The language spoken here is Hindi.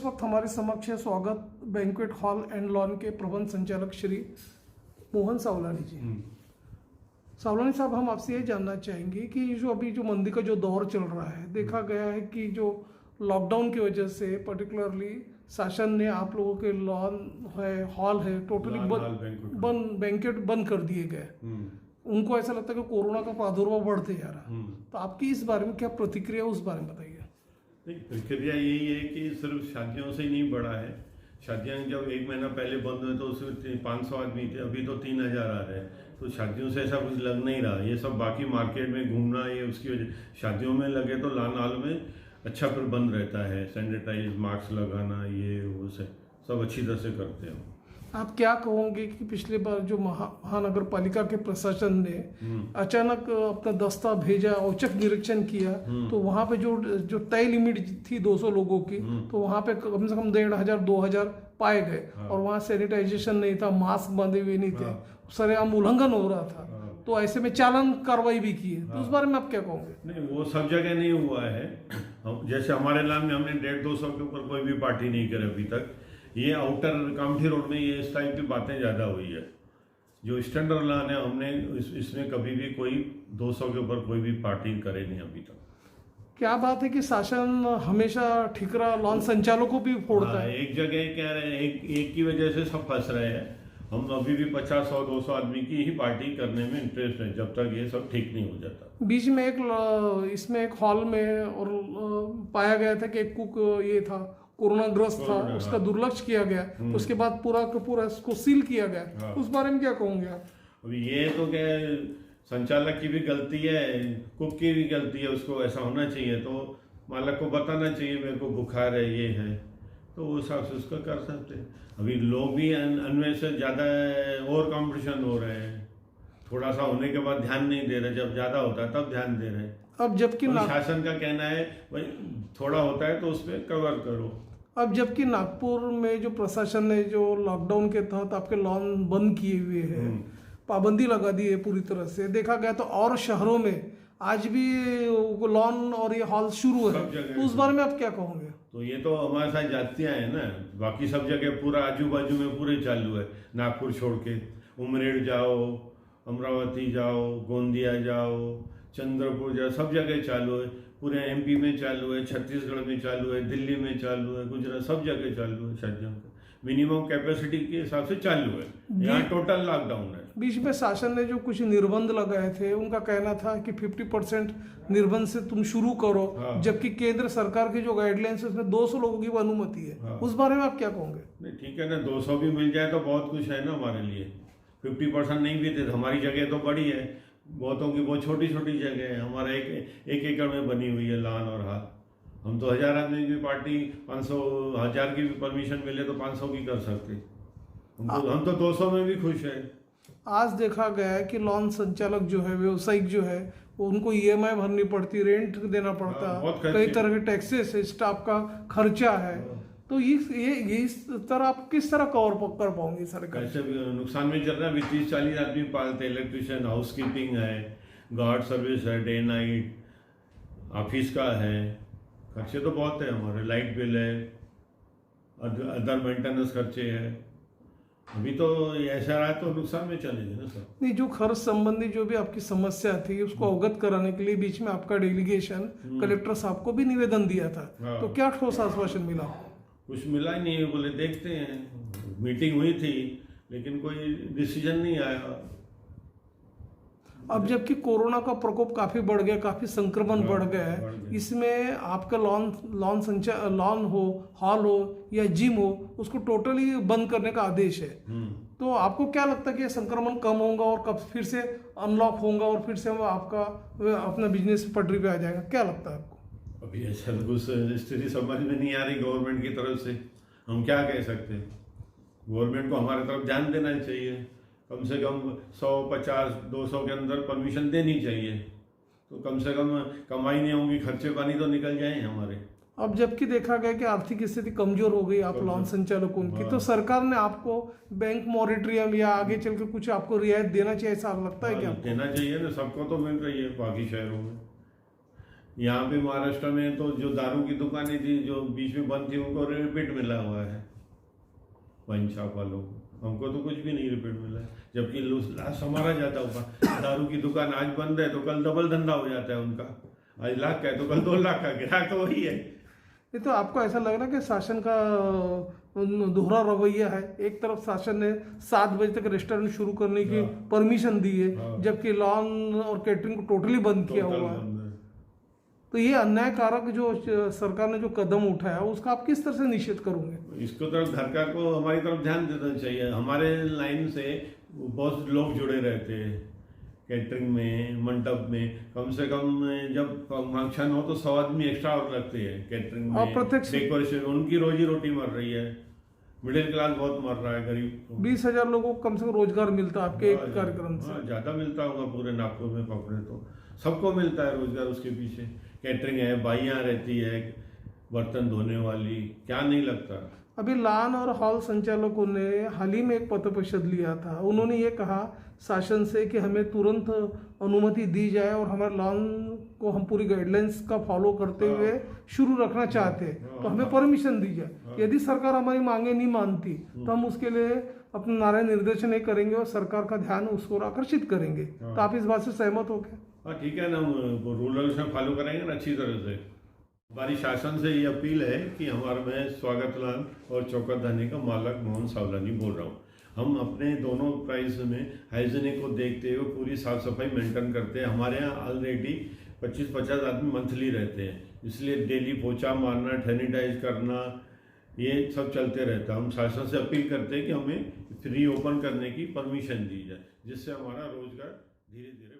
इस वक्त हमारे समक्ष है स्वागत बैंक्वेट हॉल एंड लॉन के प्रबंध संचालक श्री मोहन सावलानी जी। सावलानी साहब, हम आपसे ये जानना चाहेंगे कि जो अभी जो मंदी का जो दौर चल रहा है, देखा गया है कि जो लॉकडाउन की वजह से पर्टिकुलरली शासन ने आप लोगों के लॉन है, हॉल है, टोटली बैंक्वेट बंद कर दिए गए। उनको ऐसा लगता है कि कोरोना का प्रादुर्भाव बढ़ते जा रहा है। तो आपकी इस बारे में क्या प्रतिक्रिया, उस बारे में बताइए। प्रक्रिया यही है कि सिर्फ शादियों से ही नहीं बढ़ा है। शादियां जब एक महीना पहले बंद हुए तो उसमें 500 आदमी थे, अभी तो 3000 आ रहे हैं। तो शादियों से ऐसा कुछ लग नहीं रहा। ये सब बाकी मार्केट में घूमना, ये उसकी वजह। शादियों में लगे तो लान हाल में अच्छा प्रबंध रहता है, सैनिटाइज, मास्क लगाना, ये वो से सब अच्छी तरह से करते हैं। आप क्या कहोगे कि पिछले बार जो महानगर पालिका के प्रशासन ने अचानक अपना दस्ता भेजा, औचक निरीक्षण किया, तो वहां पे जो तय लिमिट थी 200 लोगों की, तो वहां पे कम से कम 1500-2000 पाए गए। और वहां सैनिटाइजेशन नहीं था, मास्क बांधे हुए नहीं थे, सरेआम उल्लंघन हो रहा था। तो ऐसे में चालान कार्रवाई भी की है। तो उस बारे में आप क्या कहोगे? नहीं, वो सब जगह नहीं हुआ है। जैसे हमारे लाइन में हमने 150-200 के ऊपर कोई भी पार्टी नहीं करे अभी तक। ये आउटर कामठी रोड में ये इस टाइप की बातें ज़्यादा हुई है। जो स्टैंडर्ड लान है, हमने इसमें कभी भी कोई 200 के ऊपर कोई भी पार्टी करे नहीं अभी तक। क्या बात है कि शासन हमेशा ठिकरा लॉन संचालकों को भी फोड़ता है। एक जगह कह रहे हैं, एक की वजह से सब फंस रहे हैं। हम अभी भी 50-100-200 आदमी की ही पार्टी करने में इंटरेस्ट है, जब तक ये सब ठीक नहीं हो जाता। बीच में इसमें एक हॉल में और पाया गया था कि एक कुक ये था, कोरोना ग्रस्त था, उसका दुर्लक्ष्य किया गया। उसके बाद पूरा का पूरा इसको सील किया गया। उस बारे में क्या कहोगे आप? अभी ये तो क्या, संचालक की भी गलती है, कुक की भी गलती है। उसको ऐसा होना चाहिए तो मालक को बताना चाहिए मेरे को बुखार है, ये है, तो वो हिसाब से उसका कर सकते हैं। अभी लोग भी अनवय से ज़्यादा ओवर कॉम्पिटिशन हो रहे हैं। थोड़ा सा होने के बाद ध्यान नहीं दे रहे, जब ज़्यादा होता है तब ध्यान दे रहे हैं। अब जबकि शासन का कहना है भाई थोड़ा होता है तो उस पर कवर करो। अब जबकि नागपुर में जो प्रशासन ने जो लॉकडाउन के तहत आपके लॉन बंद किए हुए हैं, पाबंदी लगा दी है पूरी तरह से, देखा गया तो और शहरों में आज भी लॉन और ये हॉल शुरू है। तो उस बारे में आप क्या कहोगे? तो ये तो हमारे साथ जातियां हैं ना। बाकी सब जगह पूरा आजू बाजू में पूरे चालू है। नागपुर छोड़ के उमरेड जाओ, अमरावती जाओ, गोंदिया जाओ, चंद्रपुर जाओ, सब जगह चालू है। पूरे एमपी में चालू है, छत्तीसगढ़ में चालू है, दिल्ली में चालू है, गुजरात, सब जगह चालू है। शादियों का मिनिमम कैपेसिटी के हिसाब से चालू है। यहाँ टोटल लॉकडाउन है। बीच में शासन ने जो कुछ निर्बंध लगाए थे, उनका कहना था कि 50% निर्बंध से तुम शुरू करो। जबकि केंद्र सरकार की जो गाइडलाइंस है उसमें 200 लोगों की अनुमति है। उस बारे में आप क्या कहोगे? नहीं, ठीक है ना, 200 भी मिल जाए तो बहुत कुछ है ना हमारे लिए। 50% नहीं भी थे, हमारी जगह तो बड़ी है, बहुतों की बहुत छोटी छोटी जगह है। हमारा एक एकड़ में बनी हुई है लान और हाल। हम तो 1000 आदमी की पार्टी 500-1000 की भी परमिशन मिले तो 500 की कर सकते। हम तो 200 में भी खुश है। आज देखा गया है कि लॉन संचालक जो है, व्यवसायिक जो है, उनको EMI भरनी पड़ती, रेंट देना पड़ता, कई तरह के टैक्सेस है, स्टाफ का खर्चा है। तो ये इस तरह आप किस तरह कवर कर पाओगे सारे? कैसे नुकसान में चल रहा है। 30-40 आदमी पालते, इलेक्ट्रिशियन, हाउसकीपिंग है, गार्ड सर्विस है, डे नाइट, ऑफिस का है, खर्चे तो बहुत है हमारे। लाइट बिल है, अदर मेंटेनेंस खर्चे है। अभी तो ऐसा रहा तो नुकसान में चलेंगे ना सर। नहीं, जो खर्च संबंधी जो भी आपकी समस्या थी उसको अवगत कराने के लिए बीच में आपका डेलीगेशन कलेक्टर साहब को भी निवेदन दिया था। तो क्या ठोस आश्वासन मिला? कुछ मिला ही नहीं। बोले देखते हैं। मीटिंग हुई थी लेकिन कोई डिसीजन नहीं आया। अब जबकि कोरोना का प्रकोप काफी बढ़ गया, काफी संक्रमण बढ़ गया है, इसमें आपका लॉन हो, हॉल हो या जिम हो, उसको टोटली बंद करने का आदेश है। तो आपको क्या लगता है कि संक्रमण कम होगा और कब फिर से अनलॉक होगा और फिर से आपका अपना बिजनेस पटरी पे आ जाएगा? क्या लगता है आपको? अभी ऐसा कुछ स्थिति समझ में नहीं आ रही गवर्नमेंट की तरफ से। हम क्या कह सकते हैं? गवर्नमेंट को हमारे तरफ ध्यान देना चाहिए। कम से कम 100-50-200 के अंदर परमिशन देनी चाहिए, तो कम से कम कमाई नहीं होगी, खर्चे पानी तो निकल जाए हमारे। अब जबकि देखा गया कि आर्थिक स्थिति कमजोर हो गई आप लॉन संचालकों की, तो सरकार ने आपको बैंक मॉरिटरियम या आगे चल के कुछ आपको रियायत देना चाहिए, ऐसा लगता है क्या? देना चाहिए ना, सबको तो मिल रही है बाकी शहरों में। यहाँ पे महाराष्ट्र में तो जो दारू की दुकानें थी जो बीच में बंद थी उनको रिपीट मिला हुआ है वाइन शॉप वालों को। हमको तो कुछ भी नहीं रिपीट मिला है, जबकि लास्ट हमारा जाता होगा। दारू की दुकान आज बंद है तो कल डबल धंधा हो जाता है उनका। आज लाख का है तो कल 2 लाख का, ग्राहक तो वही है। ये तो आपको ऐसा लग रहा है कि शासन का दोहरा रवैया है। एक तरफ शासन ने 7 बजे तक रेस्टोरेंट शुरू करने की परमिशन दी है, जबकि लॉन और कैटरिंग को टोटली बंद किया हुआ है। तो ये अन्यायकारक जो सरकार ने जो कदम उठाया उसका आप किस तरह से निषेध करोगे? इसको तरफ सरकार को हमारी तरफ ध्यान देना चाहिए। हमारे लाइन से बहुत लोग जुड़े रहते हैं कैटरिंग में, मंडप में। कम से कम जब फंक्शन हो तो 100 आदमी एक्स्ट्रा और लगते हैं कैटरिंग में, डेकोरेशन। उनकी रोजी रोटी मर रही है, मिडिल क्लास बहुत मर रहा है, गरीब। 20,000 लोगों को कम से कम रोजगार मिलता है आपके एक कार्यक्रम से। ज़्यादा मिलता होगा, पूरे नागपुर में पकड़े तो सबको मिलता है रोजगार। उसके पीछे कैटरिंग है, बाइयाँ रहती है, बर्तन धोने वाली, क्या नहीं लगता। अभी लॉन और हॉल संचालकों ने हाल ही में एक पत्र परिषद लिया था। उन्होंने ये कहा शासन से कि हमें तुरंत अनुमति दी जाए और हमारे लॉन को हम पूरी गाइडलाइंस का फॉलो करते हुए शुरू रखना चाहते हैं, तो हमें परमिशन दी जाए। यदि सरकार हमारी मांगे नहीं मानती तो हम उसके लिए अपना नारे निर्देशन नहीं करेंगे और सरकार का ध्यान उसको आकर्षित करेंगे। तो आप इस बात से सहमत हो क्या? हाँ ठीक है ना, रूल रेगुलेशन फॉलो करेंगे ना अच्छी तरह से। हमारी शासन से ये अपील है कि हमारा, मैं स्वागत लाल और चौकतधानी का मालक मोहन सावलानी बोल रहा हूँ। हम अपने दोनों प्राइस में हाइजीनिक को देखते हुए पूरी साफ सफाई मेंटेन करते हैं। हमारे यहाँ ऑलरेडी 25-50 आदमी मंथली रहते हैं, इसलिए डेली पोछा मारना, सैनिटाइज करना, ये सब चलते रहता है। हम शासन से अपील करते हैं कि हमें फ्री ओपन करने की परमिशन दी जाए, जिससे हमारा रोजगार धीरे धीरे